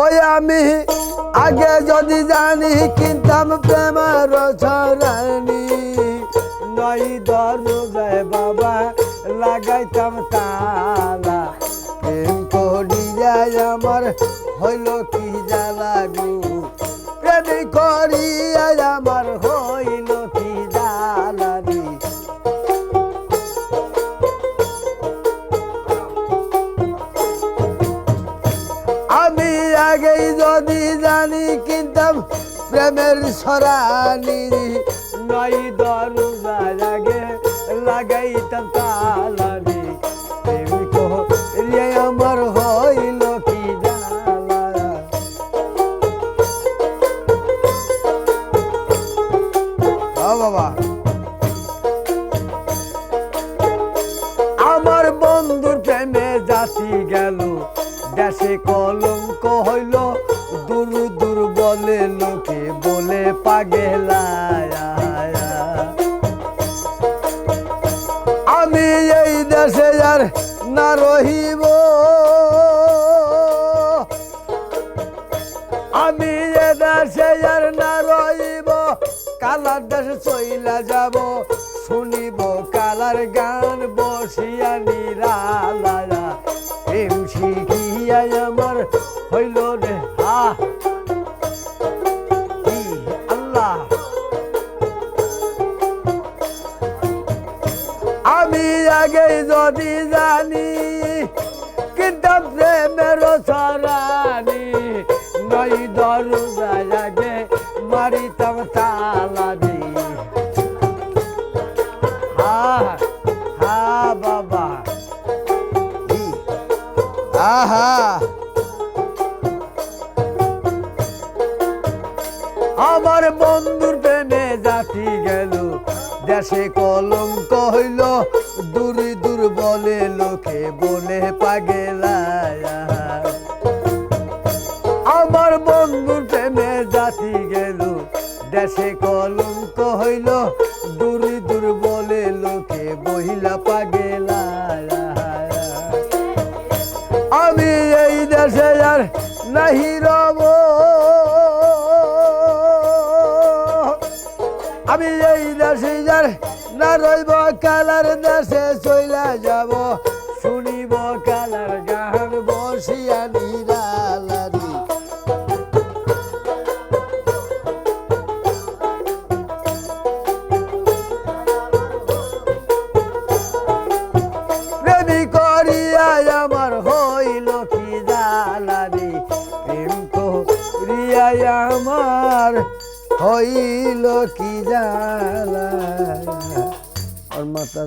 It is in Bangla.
ওই আমি আগে যদি জানি কিনতাম প্রেমের ছড়ানি, নয় দরজায় বাবা লাগাইতাম তালা। প্রেম করিয়া আমার হইল কি জ্বালা গো, প্রেম করিয়া আমার হইল কি জ্বালা রে। আমি আগেই যদি জানি কিনতাম প্রেমের ছড়ানি, নয় দরজার আগে লাগাইতাম তালা রে। প্রেম করিয়া আমার হইল কি জ্বালা। ও বাবা, আমার বন্ধুর প্রেমে জাতি গেল, দেশে কলঙ্ক হইল, দূর দূর বলে লোকে বলে পাগেলা। আমি এই দেশে আর না রহিব, আমি এ দেশে আর না রহিব, কালার দেশে চইলা যাব, শুনিব কালার গান বসিয়া নিরালা। প্রেম শিখিয়া আমার হইল রে আল্লাহ। আমি আগে যদি জানি কিন্তু প্রেমের ছড়ানি, নয় দরজায় আগে মারিতাম তালা দি। হা হা বাবা, আহা আমার বন্ধুর প্রেমে জাতি গেল, দেশে কলঙ্ক হইল, দূর দূর বলে লোকে বলে পাগেলা। আমার বন্ধুর প্রেমে জাতি গেল, দেশে কলঙ্ক হইল, দূর দূর বলে লোকে বহিলা পাগেলা। আমি এই দেশে আর নাহি রব, আমি এই দেশে আর না রইব, কালার দেশে চইলা যাব, শুনিব কালার গান বসিয়া নিরালারি। প্রেমী করিয়া আমার হইল কি জ্বালা রে। প্রেম করিয়া আমার হইল কি জ্বালা। আর মাতা